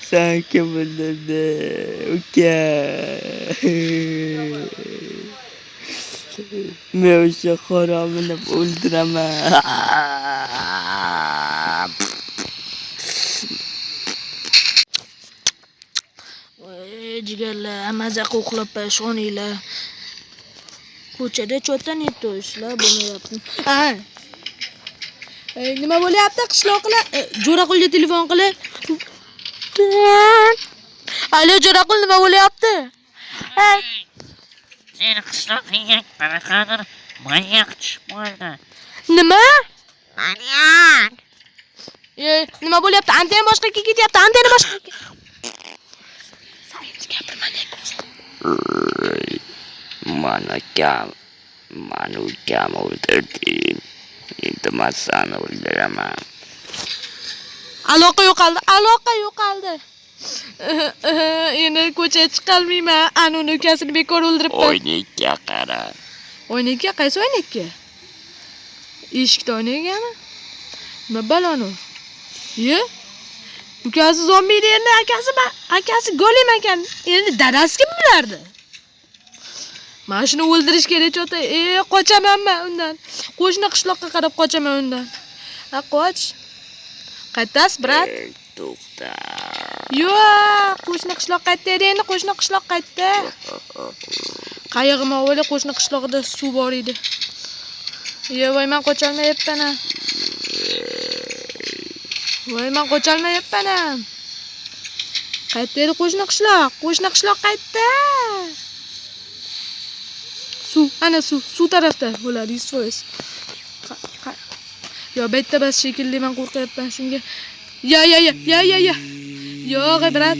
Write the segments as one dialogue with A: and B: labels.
A: Sanki bunlarda uka. Men o'sha haromini o'ldiraman.
B: Jigarlar, maza qo'qlab pashoninglar. Ko'chada cho'tan yetishlar bo'lmayapti. Nima bo'lyapti qishloqlar? Jo'raqulga telefon qilib. Alo, Jo'raqul, nima bo'lyapti?
C: Seni qishloqingga qanaqadir manyak tushib qoldi.
B: Nima?
C: Manyak.
B: Nima bo'lyapti? Antena boshqaga ketyapti. Antena boshqaga. Sayinch gapirmang.
A: Mani ukam o'ldirding. Endi men seni o'ldiraman.
B: Aloqa yo'qoldi. Endi ko'chaga chiqolmayman. Anuni ukasini bekor o'ldiribdi.
A: O'ynakka qara.
B: O'ynakka? Qaysi o'ynakka? Eshikda o'ynagani? Nima balonu? Ukasi zombi endi, akasi golim ekan. Endi dadasi kim bilardi? Men shuni o'ldirish kerak cho'ta. Qochaman men undan. Qo'shni qishloqqa qarab qochaman undan. Qoch. Qaytasiz, brat?
A: To'xta.
B: Yo'q, qo'shni qishloq qaytdi endi, qo'shni qishloq qaytdi. Qayig'im avvalo qo'shni qishloqda suv bor edi. Voy, men qocholmayapman. Qaytdi qo'shni qishloq qaytdi. Suv tarafda bo'ladi, 100%. Yo, bitta bas shekilli, men qo'rqyapman shunga. Ya. Yo'q, brat.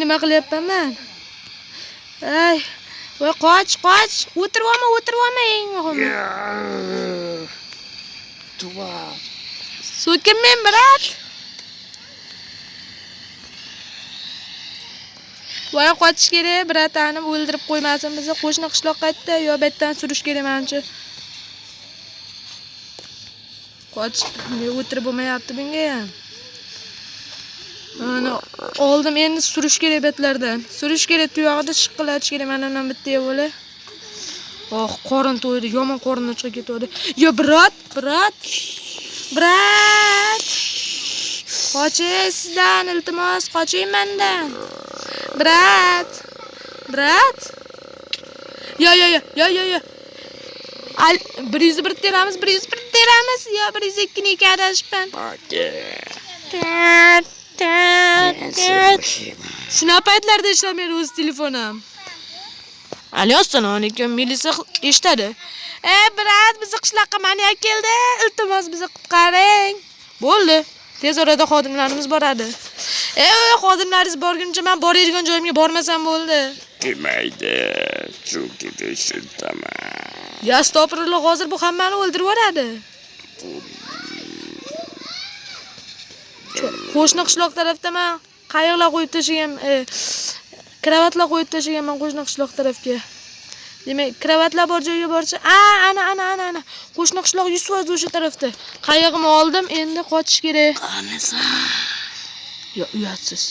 B: Nima qilyapman men? Voy, qoch. O'tirma eng muhimi.
A: Tuva.
B: So'kinmen, brat. Voy, qochish kerak, bratani o'ldirib qo'ymasin bizni. Qo'shni qishloq qaytdi, yo betdan surish kerak menimcha. Qoch, o'tirib bo'lmayapti bunga ham. Mana oldim, endi surish kerak betlardan. Surish kerak, tuyog'ida shiqqilatish kerak mana bundan bitta bo'la. Qorin to'ydi, yomon qorinni chiqib ketdi. Yo, brat. Qoching sizdan, iltimos, qoching mendan. Brat. Yo. 101 teramiz. Yo, 102 ni kadashpan. Shuna paytlarda ishlamaydi o'z telefonim. Alo, assalomu alaykum, milisa eshitadi. Brat, bizni qishloqqa manyak keldi. Iltimos, bizni qutqaring. Bo'ldi. Tez orada xodimlarimiz boradi. Xodimlaringiz borguncha men boradigan joyimga bormasam bo'ldi.
A: Demaydi, chunki tushuntaman.
B: Ya, astag'firulloh, hozir bu hammani o'ldirib yuboradi. Qo'shni qishloq tarafda men qayiqlar qo'yib tashagan, kravatlar qo'yib tashagan men qo'shni qishloq tarafga. Demak, kravatlar bor joyga borsa, ana. Qo'shni qishloq 100% o'sha tarafda. Qayig'imni oldim, endi qochish kerak.
A: Qanisa.
B: Yo, uyatsiz.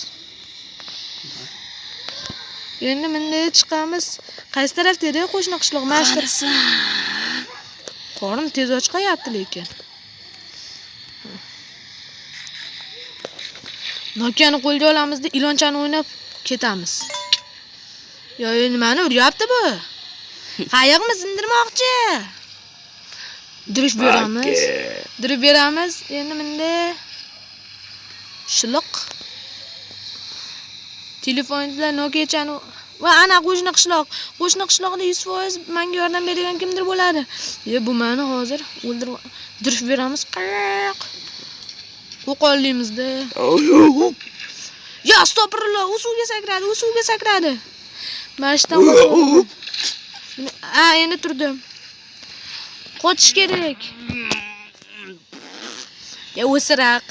B: Endi bunday chiqamiz. Qaysi tarafda edi qo'shni qishloq? Mashtarsa. Qorim tez ochqayapti lekin. Nokani qo'lga olamiz-da, ilonchani o'ynab ketamiz. Yo, nimani uryapti bu? Qayiqni sindirmoqchi. Dirib beramiz. Endi bunday shiliq. Telefonlar Nokia'chani va ana qo'shni qishloqda 100% menga yordam beradigan kimdir bo'ladi. Bu meni hozir o'ldirib dirib beramiz. Qo'qollimizda. Ya, astag'firulloh, u suvga sakradi. Mashdan qo'rqdim. Endi turdim. Qochish kerak. Ya, o'siraq.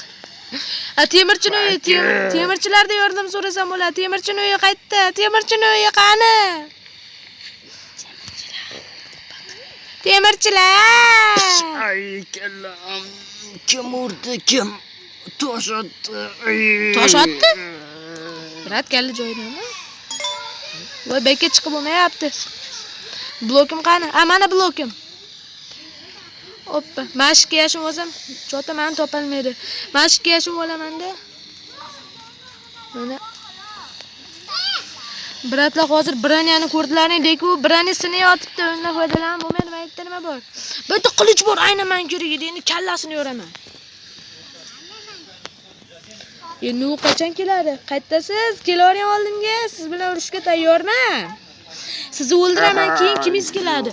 B: Temirchini uyi, temirchilarda yordam so'rasam bo'ladi. Temirchini uyi qaytdi. Temirchini uyi qani? Temirchilar.
A: kallam. Kim urdi, kim tosh otdi.
B: Tosh otdi? Brat keldi joyidami? Voy bekka chiqib bo'lmayapti. Blokim qani? Ha, mana blokim. Oppa, mashq yashim o'zim, chota meni topolmaydi. Mashq yashim bo'laman-da. Mana bratlar hozir Braniyani ko'rdilaring, lekin u Braniyasini yotibdi, undan foydalanib bo'lmaydi, men aytdim nima bor. Bitta qilich bor, aynan men ko'rigida, endi kallasini yo'raman. Endi u qachon keladi? Qaytasiz? Kelavering oldimga, siz bilan urushga tayyorman. Sizni o'ldiraman, keyin kimingiz keladi?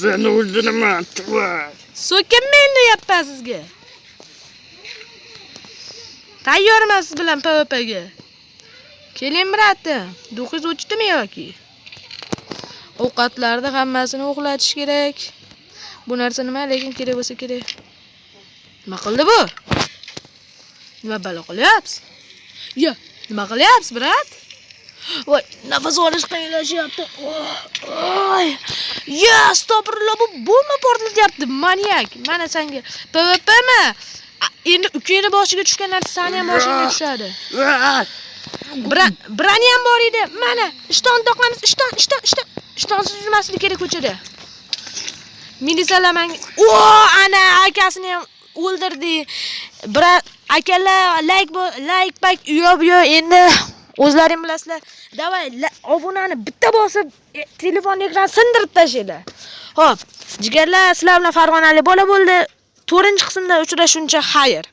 A: Seni o'ldiraman, tuvay.
B: So'kinmen deyapman sizga. Tayyorman siz bilan PvPga. Keling bratim. Duqiz o'chdimi yoki? Ovqatlarni hammasini uxlatish kerak. Bu narsa nima, lekin kerak bo'lsa kerak. Nima qildi bu? Nima balo qilyapsiz? Yo, nima qilyapsiz, brat? Voy, nafas olish qiyinlashyapti. Oy. Ya, astag'firullah, bu bomba portlatyapti, maniak. Mana senga PvPmi? Endi ukangni boshiga tushgan narsa seni ham boshingga tushadi. Brani ham bor edi. Mana, ishton toqamiz, ishton. Ishtonsiz yurmaslik kerak ko'chada. Militsiyalar menga, "O, ana akasini ham o'ldirdi." Brat, akalar like pak yo'q, endi o'zlaring bilasizlar. Davay, obunani bitta bosib, telefon ekranini sindirib tashlaydi. Xo'p, jigarlar, sizlar bilan Farg'onalik bola bo'ldi. 4-qismda uchrashguncha xayr.